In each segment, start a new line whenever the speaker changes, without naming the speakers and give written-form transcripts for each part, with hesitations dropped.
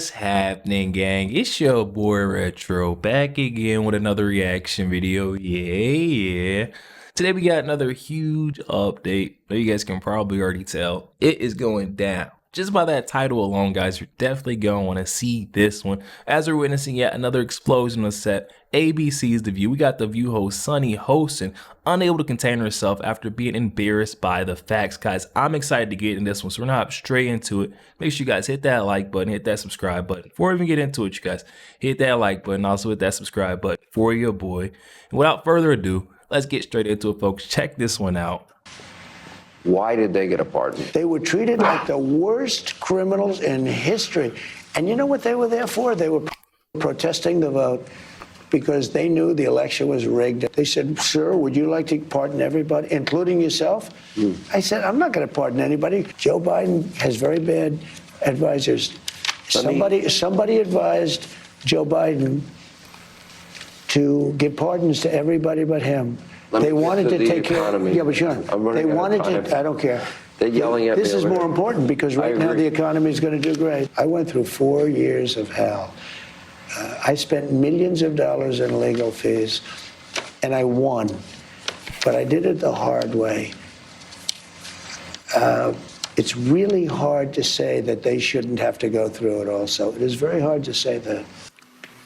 What's happening, gang? It's your boy Retro back again with another reaction video. Yeah. Today we got another huge update. You guys can probably already tell it is going down. Just by that title alone, guys, you're definitely going to want to see this one. As we're witnessing yet another explosion of set, ABC's The View. We got The View host Sunny Hostin unable to contain herself after being embarrassed by the facts. Guys, I'm excited to get in this one, so we're gonna hop straight into it. Make sure you guys hit that like button, hit that subscribe button. Before we even get into it, you guys, hit that like button, also hit that subscribe button for your boy. And without further ado, let's get straight into it, folks. Check this one out.
Why did they get a pardon?
They were treated like the worst criminals in history. And you know what they were there for? They were protesting the vote because they knew the election was rigged. They said, sir, would you like to pardon everybody, including yourself? I said, I'm not going to pardon anybody. Joe Biden has very bad advisors. Somebody advised Joe Biden to give pardons to everybody but him. They wanted to take care of, yeah, but Sean, they wanted to, I don't care.
They're yelling at me.
This is more important because right now the economy is going to do great. I went through 4 years of hell. I spent millions of dollars in legal fees and I won, but I did it the hard way. It's really hard to say that they shouldn't have to go through it also. It is very hard to say that.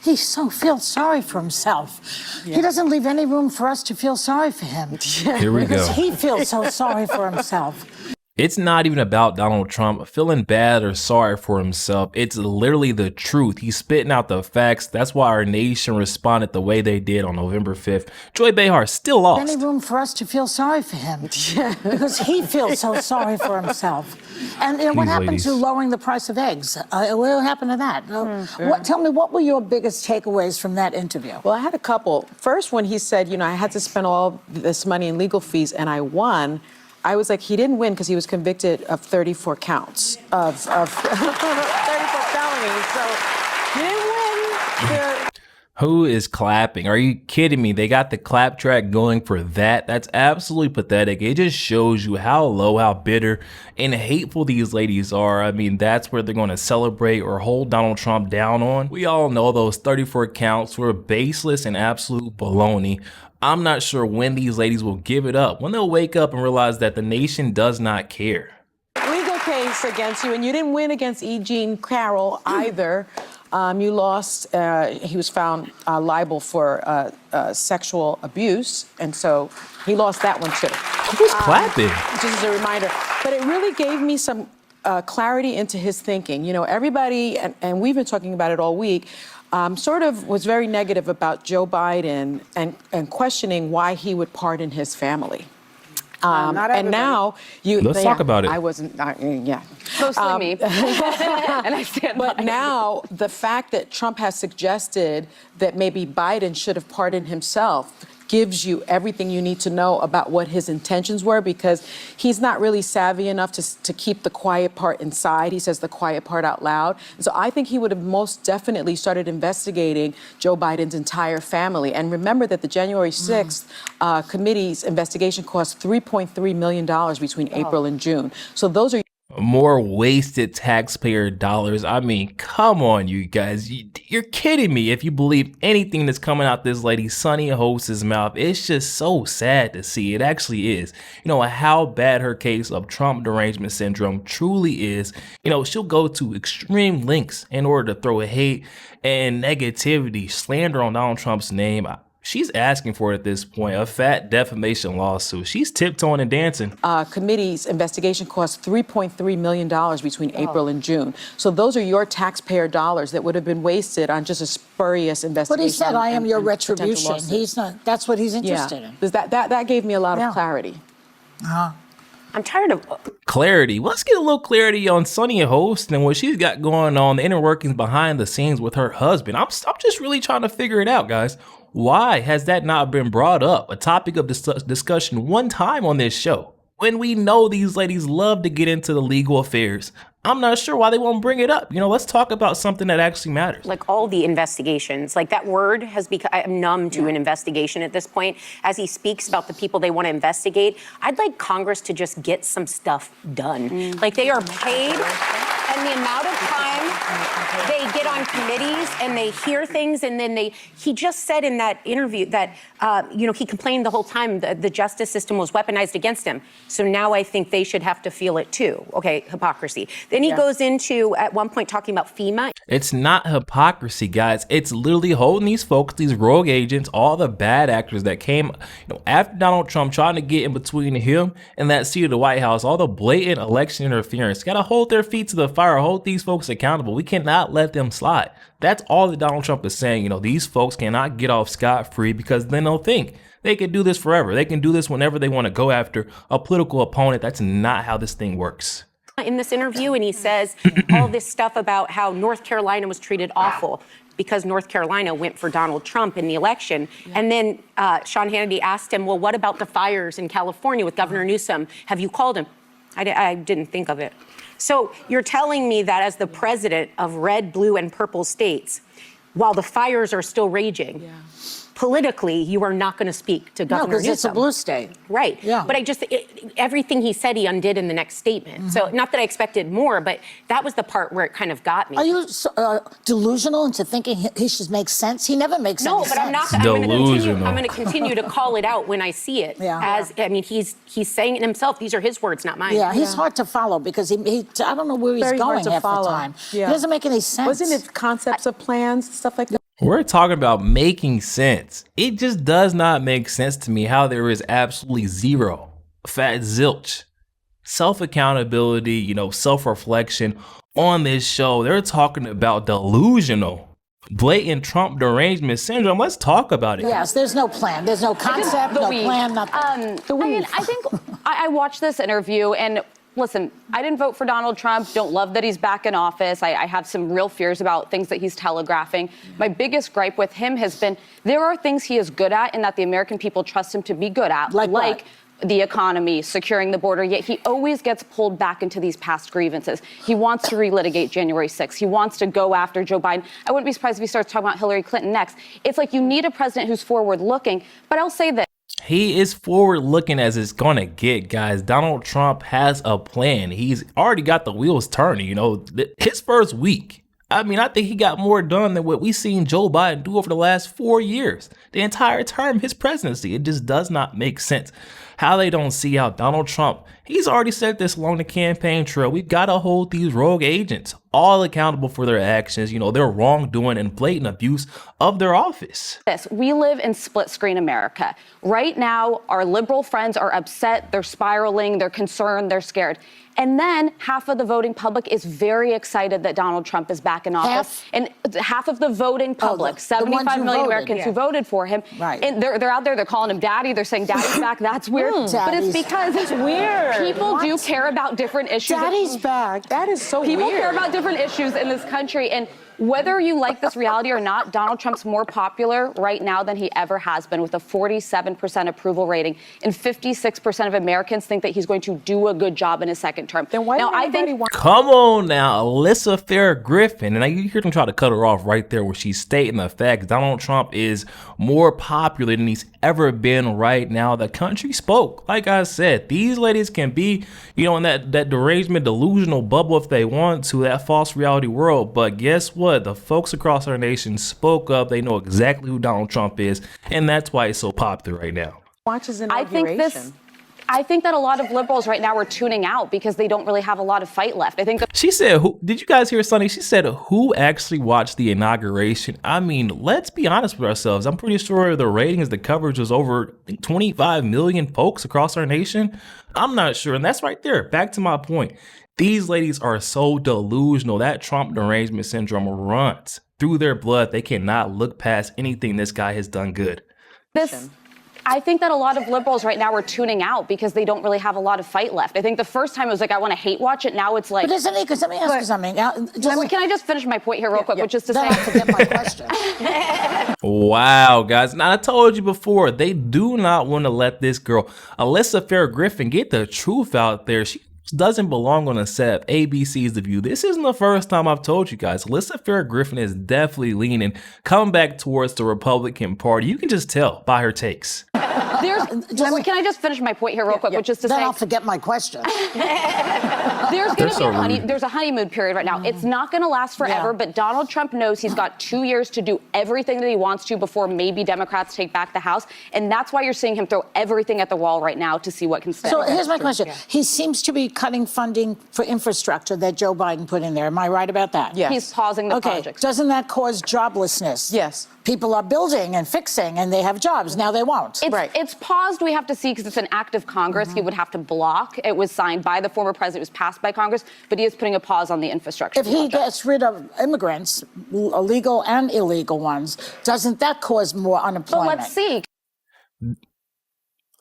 He so feels sorry for himself. Yeah. He doesn't leave any room for us to feel sorry for him.
Here we go.
Because he feels so sorry for himself.
It's not even about Donald Trump feeling bad or sorry for himself. It's literally the truth. He's spitting out the facts. That's why our nation responded the way they did on November 5th. Joy Behar still lost.
Any room for us to feel sorry for him because he feels so sorry for himself. And you know, what happened to lowering the price of eggs? What happened to that? Tell me, what were your biggest takeaways from that interview?
Well, I had a couple. First, when he said, you know, I had to spend all this money in legal fees and I won, I was like, he didn't win because he was convicted of 34 counts of 34 felonies. So he didn't win.
Who is clapping? Are you kidding me? They got the clap track going for that. That's absolutely pathetic. It just shows you how low, how bitter and hateful these ladies are. I mean, that's where they're going to celebrate or hold Donald Trump down on. We all know those 34 counts were baseless and absolute baloney. I'm not sure when these ladies will give it up, when they'll wake up and realize that the nation does not care.
Legal case against you, and you didn't win against E. Jean Carroll either. You lost, he was found liable for sexual abuse, and so he lost that one too.
Who's clapping?
Just as a reminder. But it really gave me some clarity into his thinking. You know, everybody, and we've been talking about it all week, sort of was very negative about Joe Biden and questioning why he would pardon his family. And now you
let's talk about it.
I wasn't, yeah.
Mostly me. And I stand
But
by
now the fact that Trump has suggested that maybe Biden should have pardoned himself gives you everything you need to know about what his intentions were, because he's not really savvy enough to keep the quiet part inside. He says the quiet part out loud. And so I think he would have most definitely started investigating Joe Biden's entire family. And remember that the January 6th committee's investigation cost $3.3 million between April and June. So those are
more wasted taxpayer dollars. I mean, come on, you guys. You're kidding me if you believe anything that's coming out this lady Sunny Host's mouth. It's just so sad to see. It actually is. You know, how bad her case of Trump derangement syndrome truly is. You know, she'll go to extreme lengths in order to throw hate and negativity, slander on Donald Trump's name. She's asking for it at this point, a fat defamation lawsuit. She's tiptoeing and dancing.
Committee's investigation cost $3.3 million between April and June. So those are your taxpayer dollars that would have been wasted on just a spurious investigation.
But he said, I am your retribution. He's not, that's what he's interested in.
That gave me a lot of clarity.
I'm tired of
clarity. Let's get a little clarity on Sunny Hostin and what she's got going on, the inner workings behind the scenes with her husband. I'm just really trying to figure it out, guys. Why has that not been brought up, a topic of discussion one time on this show? When we know these ladies love to get into the legal affairs, I'm not sure why they won't bring it up. You know, let's talk about something that actually matters.
like all the investigations. Like that word has become, I'm numb to an investigation at this point. As he speaks about the people they want to investigate, I'd like Congress to just get some stuff done. Like they are paid And the amount of time they get on committees and they hear things, and then he just said in that interview that, he complained the whole time the justice system was weaponized against him. So now I think they should have to feel it too. Okay, hypocrisy. Then he goes into, at one point, talking about FEMA.
It's not hypocrisy, guys. It's literally holding these folks, these rogue agents, all the bad actors that came, after Donald Trump, trying to get in between him and that seat of the White House, all the blatant election interference. Got to hold their feet to the fire, hold these folks accountable. We cannot let them slide. That's all that Donald Trump is saying. These folks cannot get off scot-free, because then they'll think they can do this forever. They can do this whenever they want to go after a political opponent. That's not how this thing works.
In this interview, and he says all this stuff about how North Carolina was treated awful because North Carolina went for Donald Trump in the election. And then Sean Hannity asked him, well, what about the fires in California with Governor Newsom? Have you called him? I didn't think of it. So you're telling me that as the president of red, blue, and purple states, while the fires are still raging, politically, you are not going to speak to Governor Newsom.
No, because it's a blue state.
Right.
Yeah.
But everything he said, he undid in the next statement. So not that I expected more, but that was the part where it kind of got me.
Are you delusional into thinking he should make sense? He never makes
No,
any
but
sense.
I'm not.
Delusional.
I'm going to continue to call it out when I see it. He's saying it himself. These are his words, not mine.
Yeah, he's hard to follow because I don't know where he's
Very hard
going
to
half
follow.
the time.
Yeah.
It doesn't make any sense.
Wasn't it concepts of plans, stuff like that?
We're talking about making sense. It just does not make sense to me how there is absolutely zero, fat zilch, self-accountability, self-reflection on this show. They're talking about delusional, blatant Trump derangement syndrome. Let's talk about it.
Yes, there's no plan. There's no concept, no plan, nothing.
I think I watched this interview, and listen, I didn't vote for Donald Trump. Don't love that he's back in office. I have some real fears about things that he's telegraphing. My biggest gripe with him has been there are things he is good at and that the American people trust him to be good at,
like
the economy, securing the border, yet he always gets pulled back into these past grievances. He wants to relitigate January 6th. He wants to go after Joe Biden. I wouldn't be surprised if he starts talking about Hillary Clinton next. It's like you need a president who's forward-looking, but I'll say this.
He is forward looking as it's gonna get, guys. Donald Trump has a plan. He's already got the wheels turning. His first week, I think he got more done than what we've seen Joe Biden do over the last 4 years. The entire term, his presidency. It just does not make sense how they don't see how Donald Trump, he's already said this along the campaign trail. We've got to hold these rogue agents all accountable for their actions, their wrongdoing and blatant abuse of their office.
We live in split screen America. Right now, our liberal friends are upset, they're spiraling, they're concerned, they're scared. And then half of the voting public is very excited that Donald Trump is back in office. And half of the voting public, 75 million Americans who voted for him, and they're out there, they're calling him daddy, they're saying daddy's back, that's weird. But it's because it's weird. People do care about different issues.
Daddy's back.
That is so
People
weird.
care about different issues in this country, and whether you like this reality or not, Donald Trump's more popular right now than he ever has been, with a 47% approval rating, and 56% of Americans think that he's going to do a good job in his second term.
Then why
Come on now, Alyssa Griffin, and you hear them try to cut her off right there where she's stating the fact Donald Trump is more popular than he's ever been right now. The country spoke. Like I said, these ladies can be, in that derangement, delusional bubble if they want to, that false reality world. But guess what? The folks across our nation spoke up. They know exactly who Donald Trump is, and that's why he's so popular right now.
Watch his inauguration.
I think that a lot of liberals right now are tuning out because they don't really have a lot of fight left. I think that
she said, did you guys hear Sunny? She said, who actually watched the inauguration? Let's be honest with ourselves. I'm pretty sure the ratings, the coverage was over 25 million folks across our nation. I'm not sure. And that's right there. Back to my point. These ladies are so delusional. That Trump derangement syndrome runs through their blood. They cannot look past anything this guy has done good.
I think that a lot of liberals right now are tuning out because they don't really have a lot of fight left. I think the first time it was like, I want to hate watch it. Now it's like.
But isn't it? Because let me ask you something.
Can I just finish my point here real quick, which is to say.
Don't forget my question.
Wow, guys. Now, I told you before, they do not want to let this girl, Alyssa Griffin, get the truth out there. She doesn't belong on a set of ABC's The View. This isn't the first time I've told you guys. Alyssa Griffin is definitely leaning, come back towards the Republican Party. You can just tell by her takes.
Can I just finish my point here real quick, which is to say.
Then I'll forget my question.
There's a honeymoon period right now. It's not going to last forever, but Donald Trump knows he's got 2 years to do everything that he wants to before maybe Democrats take back the House. And that's why you're seeing him throw everything at the wall right now to see what can stick.
So here's my question. He seems to be cutting funding for infrastructure that Joe Biden put in there. Am I right about that?
Yes.
He's pausing the projects.
Doesn't that cause joblessness?
Yes.
People are building and fixing, and they have jobs. Now they won't.
It's paused, we have to see, because it's an act of Congress. He would have to block. It was signed by the former president. It was passed by Congress, but he is putting a pause on the infrastructure.
If he gets rid of immigrants, legal and illegal ones, doesn't that cause more unemployment?
Well, let's see.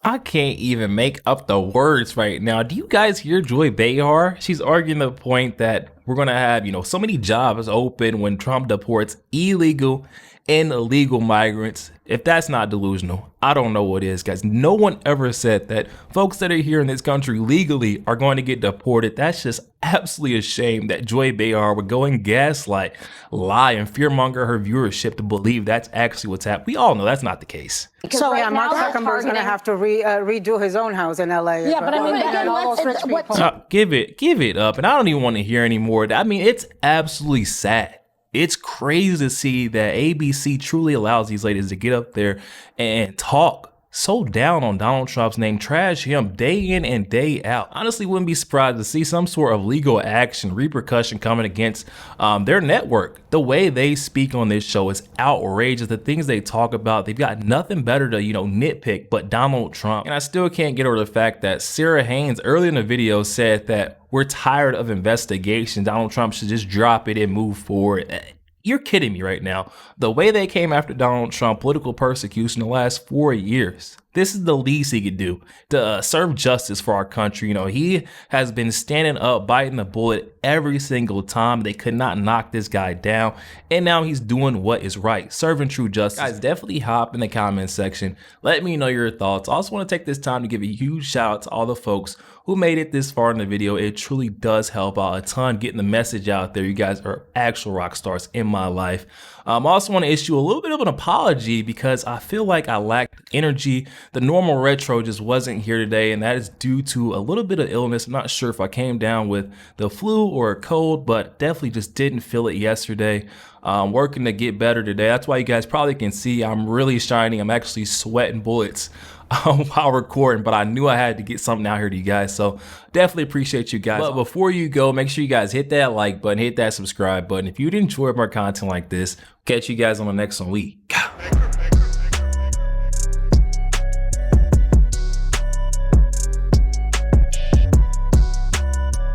I can't even make up the words right now. Do you guys hear Joy Behar? She's arguing the point that we're going to have, so many jobs open when Trump deports illegal and illegal migrants. If that's not delusional, I don't know what is, guys. No one ever said that folks that are here in this country legally are going to get deported. That's just absolutely a shame that Joy Behar would go and gaslight, lie, and fearmonger her viewership to believe that's actually what's happening. We all know that's not the case.
So right Mark Zuckerberg's going to have to redo his own house in LA.
Yeah, but I mean,
give it up. And I don't even want to hear anymore. I mean, it's absolutely sad. It's crazy to see that ABC truly allows these ladies to get up there and talk so down on Donald Trump's name, trash him day in and day out. Honestly, wouldn't be surprised to see some sort of legal action, repercussion coming against their network. The way they speak on this show is outrageous. The things they talk about, they've got nothing better to, nitpick but Donald Trump. And I still can't get over the fact that Sarah Haynes earlier in the video said that we're tired of investigation. Donald Trump should just drop it and move forward. You're kidding me right now. The way they came after Donald Trump, political persecution the last 4 years, this is the least he could do to serve justice for our country. He has been standing up, biting the bullet every single time. They could not knock this guy down. And now he's doing what is right, serving true justice. Guys, definitely hop in the comment section. Let me know your thoughts. I also want to take this time to give a huge shout out to all the folks who made it this far in the video. It truly does help out a ton getting the message out there. You guys are actual rock stars in my life. I also want to issue a little bit of an apology because I feel like I lacked energy. The normal retro just wasn't here today, and that is due to a little bit of illness. I'm not sure if I came down with the flu or a cold, but definitely just didn't feel it yesterday. Working to get better today. That's why you guys probably can see I'm really shining. I'm actually sweating bullets while recording, but I knew I had to get something out here to you guys. So definitely appreciate you guys. But before you go, make sure you guys hit that like button, hit that subscribe button. If you'd enjoy more content like this, catch you guys on the next one.